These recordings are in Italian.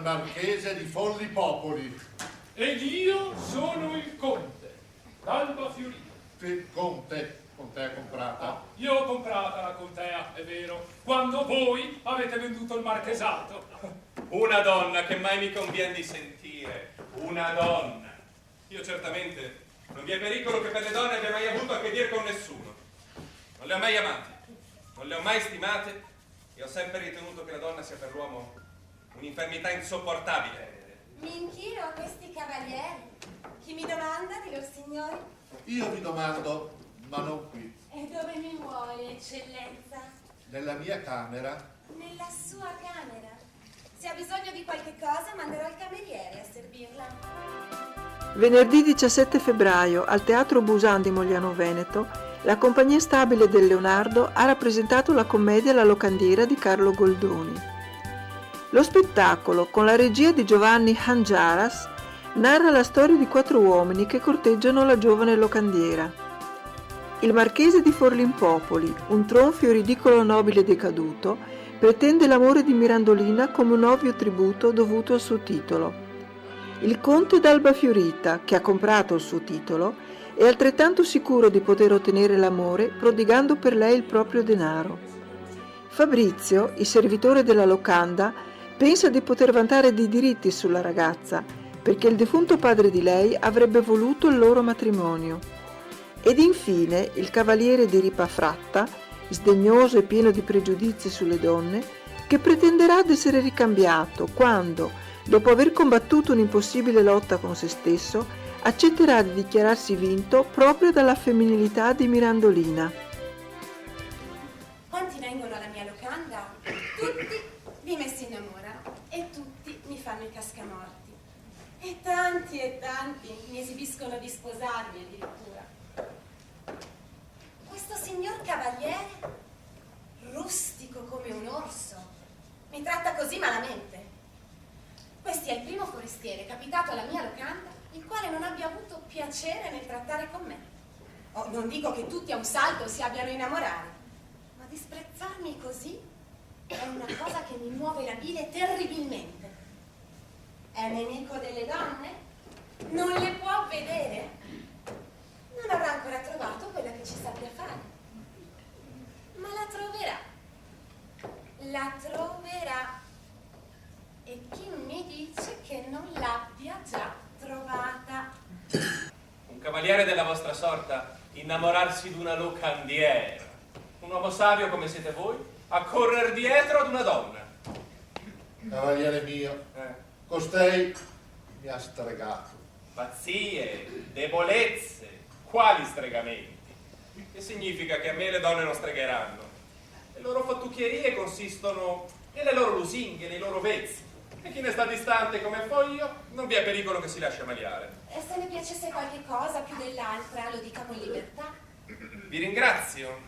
dal marchese di Follipopoli. Ed io sono il conte, d'Alba Fiorita. Che contea comprata? Io ho comprata la contea, è vero, quando voi avete venduto il marchesato. Una donna che mai mi conviene di sentire. Una donna. Io certamente non vi è pericolo che per le donne abbia mai avuto a che dire con nessuno. Non le ho mai amate, non le ho mai stimate e ho sempre ritenuto che la donna sia per l'uomo un'infermità insopportabile. Mi inchino a questi cavalieri. Chi mi domanda di lor signori? Io vi domando, ma non qui. E dove mi vuole, eccellenza? Nella mia camera? Nella sua camera. Se ha bisogno di qualche cosa, manderò il cameriere a servirla. Venerdì 17 febbraio al Teatro Busan di Mogliano Veneto, la compagnia stabile del Leonardo ha rappresentato la commedia La locandiera di Carlo Goldoni. Lo spettacolo, con la regia di Giovanni Hangiaras, narra la storia di 4 uomini che corteggiano la giovane locandiera. Il marchese di Forlimpopoli, un tronfio ridicolo nobile decaduto, pretende l'amore di Mirandolina come un ovvio tributo dovuto al suo titolo. Il conte d'Alba Fiorita, che ha comprato il suo titolo, è altrettanto sicuro di poter ottenere l'amore prodigando per lei il proprio denaro. Fabrizio, il servitore della locanda, pensa di poter vantare dei diritti sulla ragazza, perché il defunto padre di lei avrebbe voluto il loro matrimonio. Ed infine il cavaliere di Ripafratta, sdegnoso e pieno di pregiudizi sulle donne, che pretenderà di essere ricambiato quando, dopo aver combattuto un'impossibile lotta con se stesso, accetterà di dichiararsi vinto proprio dalla femminilità di Mirandolina. Quanti vengono alla mia locanda? Tutti di me si innamorano e tutti mi fanno i cascamorti. E tanti mi esibiscono di sposarmi addirittura. Questo signor cavaliere, rustico come un orso, mi tratta così malamente. Questi è il primo forestiere capitato alla mia locanda, il quale non abbia avuto piacere nel trattare con me. Oh, non dico che tutti a un salto si abbiano innamorato, ma disprezzarmi così è una cosa che mi muove la bile terribilmente. È nemico delle donne? Non le può vedere? Non avrà ancora trovato quella che ci sappia fare. Ma la troverà. La troverà. E chi mi dice che non l'abbia già trovata? Un cavaliere della vostra sorta innamorarsi di una locandiera. Un uomo savio come siete voi a correr dietro ad una donna. Cavaliere mio, costei mi ha stregato. Pazzie, debolezze, quali stregamenti? Che significa che a me le donne non stregheranno? Le loro fattucchierie consistono nelle loro lusinghe, nei loro vezzi. E chi ne sta distante come fo io, non vi è pericolo che si lasci amaliare. E se le piacesse qualche cosa più dell'altra, lo dica con libertà. Vi ringrazio,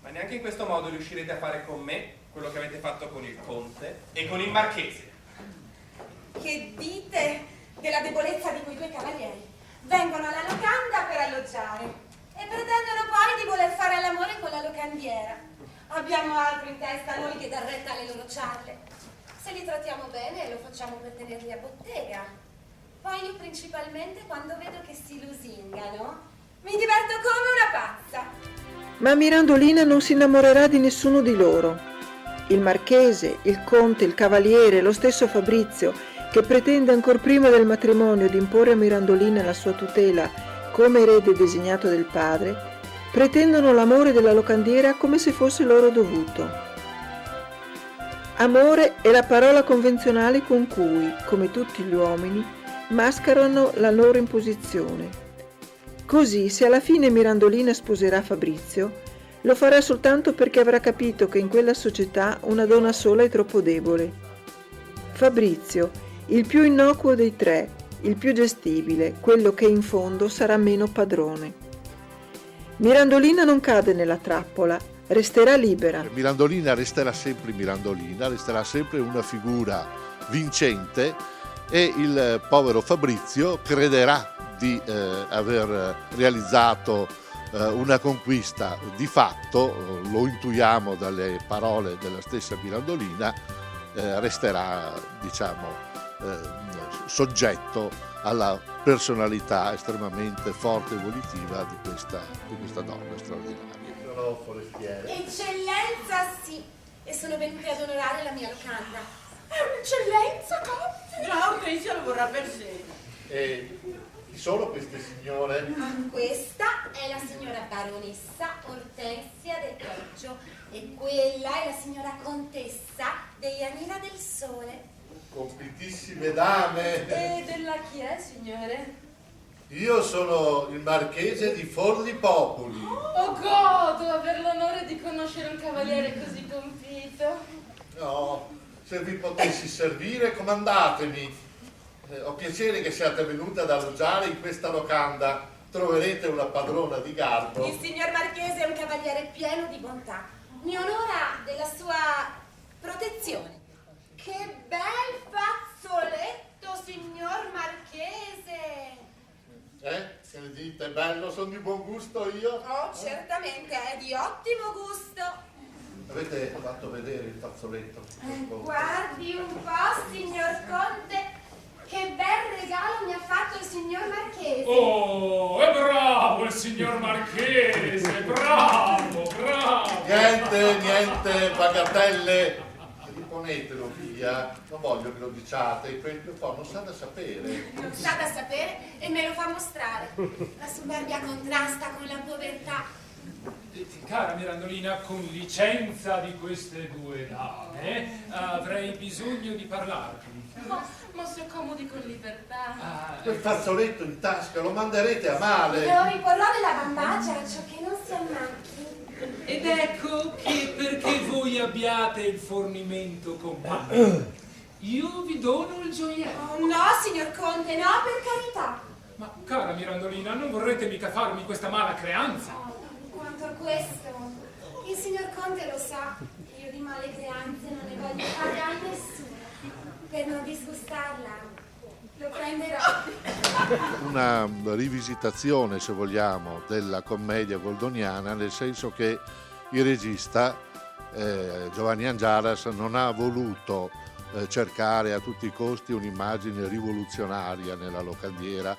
ma neanche in questo modo riuscirete a fare con me quello che avete fatto con il conte e con il marchese. Che dite della debolezza di quei 2 cavalieri? Vengono alla locanda per alloggiare e pretendono poi di voler fare l'amore con la locandiera. Abbiamo altro in testa noi che dar retta alle loro ciarle. Se li trattiamo bene lo facciamo per tenerli a bottega. Poi io principalmente quando vedo che si lusingano mi diverto come una pazza. Ma Mirandolina non si innamorerà di nessuno di loro. Il marchese, il conte, il cavaliere, lo stesso Fabrizio, che pretende ancor prima del matrimonio di imporre a Mirandolina la sua tutela come erede designato del padre, pretendono l'amore della locandiera come se fosse loro dovuto. Amore è la parola convenzionale con cui, come tutti gli uomini, mascherano la loro imposizione. Così, se alla fine Mirandolina sposerà Fabrizio, lo farà soltanto perché avrà capito che in quella società una donna sola è troppo debole. Fabrizio, il più innocuo dei 3, il più gestibile, quello che in fondo sarà meno padrone. Mirandolina non cade nella trappola, resterà libera. Mirandolina resterà sempre Mirandolina, resterà sempre una figura vincente e il povero Fabrizio crederà di aver realizzato una conquista di fatto, lo intuiamo dalle parole della stessa Mirandolina, resterà, diciamo, soggetto alla personalità estremamente forte e volitiva di questa donna straordinaria. Sono forestiere. Eccellenza, sì. E sono venuti ad onorare la mia locanda. È un'eccellenza, Conte! Già, Ortensia lo vorrà per sé. E chi sono queste signore? Questa è la signora baronessa Ortensia de Torcio e quella è la signora contessa Deianira del Sole. Compitissime dame. E della chi è, signore? Io sono il marchese di Forli Popoli. Oh, godo aver l'onore di conoscere un cavaliere così compito. No, se vi potessi servire, comandatemi. Ho piacere che siate venuta ad alloggiare in questa locanda. Troverete una padrona di garbo. Il signor Marchese è un cavaliere pieno di bontà. Mi onora della sua protezione. Che bel fazzoletto, signor Marchese! Che ne dite? Bello, sono di buon gusto io? Oh, certamente, è di ottimo gusto. Avete fatto vedere il fazzoletto? Guardi un po', signor Conte, che bel regalo mi ha fatto il signor Marchese. Oh, è bravo il signor Marchese, bravo, bravo. Niente, bagatelle. Riponetelo via, non voglio che lo diciate, quel che fa non sa da sapere. Non sa da sapere e me lo fa mostrare. La superbia contrasta con la povertà. Cara Mirandolina, con licenza di queste due dame, avrei bisogno di parlarti. Ma se accomodi con libertà. Quel fazzoletto in tasca lo manderete a male. Lo riporrò nella bambagia, ciò che non si ammacchi. Ed ecco che perché voi abbiate il fornimento con me, io vi dono il gioiello. Oh, no, signor Conte, no, per carità. Ma cara Mirandolina, non vorrete mica farmi questa mala creanza? Quanto a questo, il signor Conte lo sa, io di male creanze non ne voglio fare a nessuno. Per non disgustarla, lo prenderò. Una rivisitazione, se vogliamo, della commedia goldoniana, nel senso che il regista Giovanni Angiaras non ha voluto cercare a tutti i costi un'immagine rivoluzionaria nella locandiera,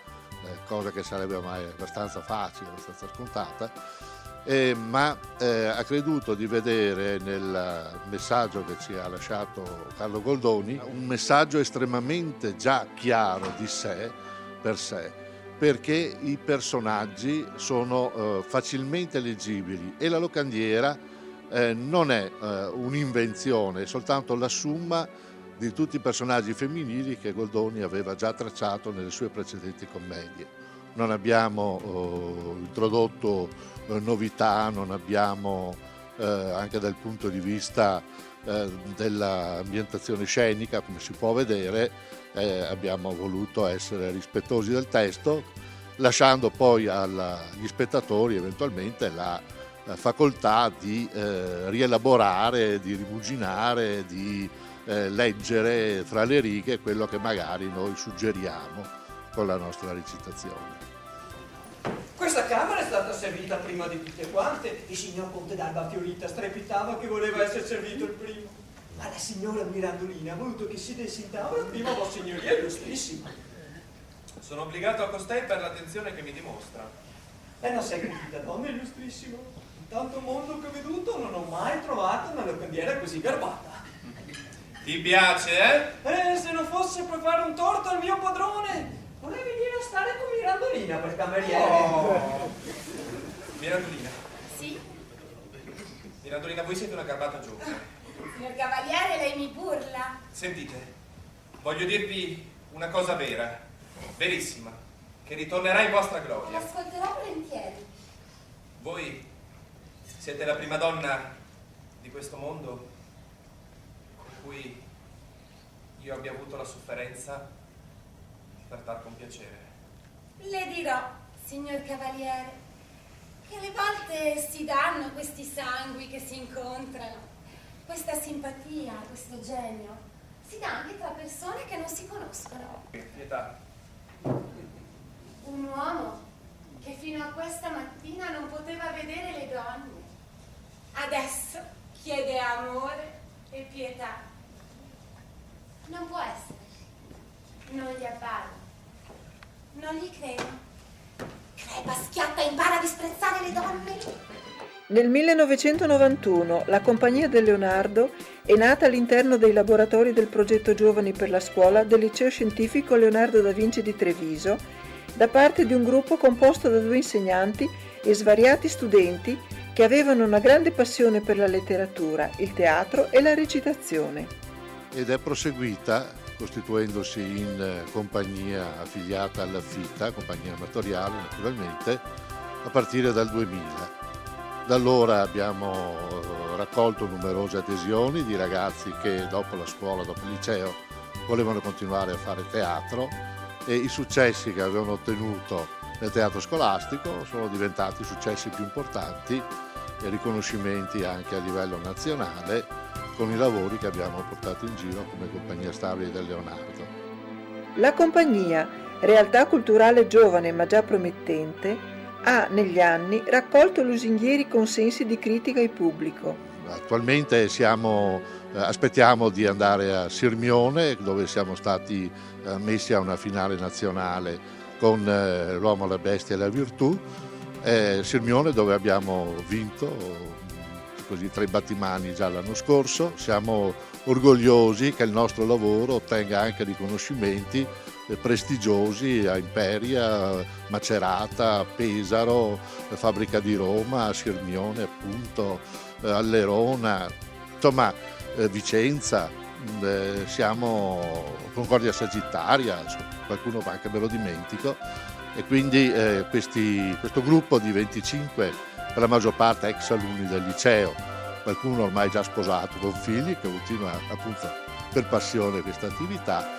cosa che sarebbe ormai abbastanza facile, abbastanza scontata, ma ha creduto di vedere nel messaggio che ci ha lasciato Carlo Goldoni un messaggio estremamente già chiaro di sé per sé, perché i personaggi sono facilmente leggibili e la locandiera non è un'invenzione, è soltanto la summa di tutti i personaggi femminili che Goldoni aveva già tracciato nelle sue precedenti commedie. Non abbiamo introdotto novità, non abbiamo anche dal punto di vista dell'ambientazione scenica, come si può vedere, abbiamo voluto essere rispettosi del testo, lasciando poi agli spettatori eventualmente la facoltà di rielaborare, di rimuginare, di leggere fra le righe quello che magari noi suggeriamo con la nostra recitazione. Questa camera è stata servita prima di tutte quante. Il signor Conte d'Alba Fiorita strepitava che voleva essere servito il primo. Ma la signora Mirandolina ha voluto che sedessi in tavola prima vostra signoria illustrissima. Sono obbligato a costei per l'attenzione che mi dimostra. E non sei credita, donna illustrissima. In tanto mondo che ho veduto non ho mai trovato una locandiera così garbata. Ti piace, eh? Se non fosse per fare un torto al mio padrone, vorrei venire a stare con Mirandolina per cameriere. Oh. Mirandolina. Sì, Mirandolina, voi siete una garbata giovane. signor Cavaliere, lei mi burla. Sentite, voglio dirvi una cosa vera, verissima, che ritornerà in vostra gloria. L'ascolterò volentieri. Voi siete la prima donna di questo mondo con cui io abbia avuto la sofferenza di trattar con piacere. Le dirò, signor Cavaliere, che alle volte si danno questi sangui che si incontrano, questa simpatia, questo genio, si dà anche tra persone che non si conoscono. Pietà, Un uomo che fino a questa mattina non poteva vedere le donne, adesso chiede amore e pietà. Non può essere. Non gli appare. Non gli credo. Crepa, schiatta, impara a disprezzare le donne. Nel 1991 la Compagnia del Leonardo è nata all'interno dei laboratori del progetto Giovani per la Scuola del Liceo Scientifico Leonardo da Vinci di Treviso, da parte di un gruppo composto da 2 insegnanti e svariati studenti che avevano una grande passione per la letteratura, il teatro e la recitazione. Ed è proseguita costituendosi in compagnia affiliata alla FITA, compagnia amatoriale naturalmente, a partire dal 2000. Da allora abbiamo raccolto numerose adesioni di ragazzi che dopo la scuola, dopo il liceo, volevano continuare a fare teatro, e i successi che avevano ottenuto nel teatro scolastico sono diventati successi più importanti e riconoscimenti anche a livello nazionale con i lavori che abbiamo portato in giro come Compagnia Stabile del Leonardo. La compagnia, realtà culturale giovane ma già promettente, ha negli anni raccolto lusinghieri consensi di critica e pubblico. Attualmente aspettiamo di andare a Sirmione, dove siamo stati messi a una finale nazionale con L'uomo, la bestia e la virtù. Sirmione, dove abbiamo vinto così 3 battimani già l'anno scorso. Siamo orgogliosi che il nostro lavoro ottenga anche riconoscimenti prestigiosi a Imperia, Macerata, Pesaro, Fabbrica di Roma, Sirmione appunto, Allerona, insomma Vicenza, siamo Concordia Sagittaria, qualcuno anche me lo dimentico, e quindi questo gruppo di 25, per la maggior parte ex alunni del liceo, qualcuno ormai già sposato con figli che continua appunto per passione questa attività.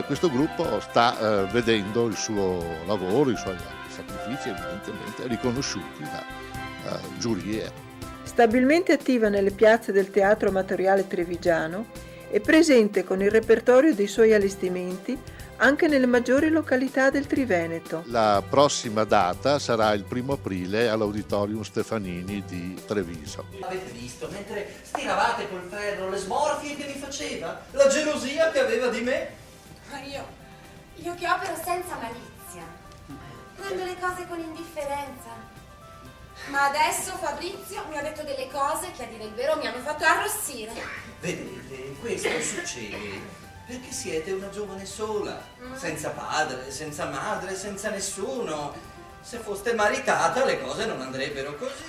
Questo gruppo sta vedendo il suo lavoro, i suoi sacrifici evidentemente riconosciuti da giurie. Stabilmente attiva nelle piazze del teatro amatoriale trevigiano, è presente con il repertorio dei suoi allestimenti anche nelle maggiori località del Triveneto. La prossima data sarà il 1° aprile all'Auditorium Stefanini di Treviso. Avete visto, mentre stiravate col ferro, le smorfie che mi faceva, la gelosia che aveva di me? Ma io che opero senza malizia, prendo le cose con indifferenza. Ma adesso Fabrizio mi ha detto delle cose che a dire il vero mi hanno fatto arrossire. Vedete, questo succede perché siete una giovane sola, senza padre, senza madre, senza nessuno. Se foste maritata le cose non andrebbero così.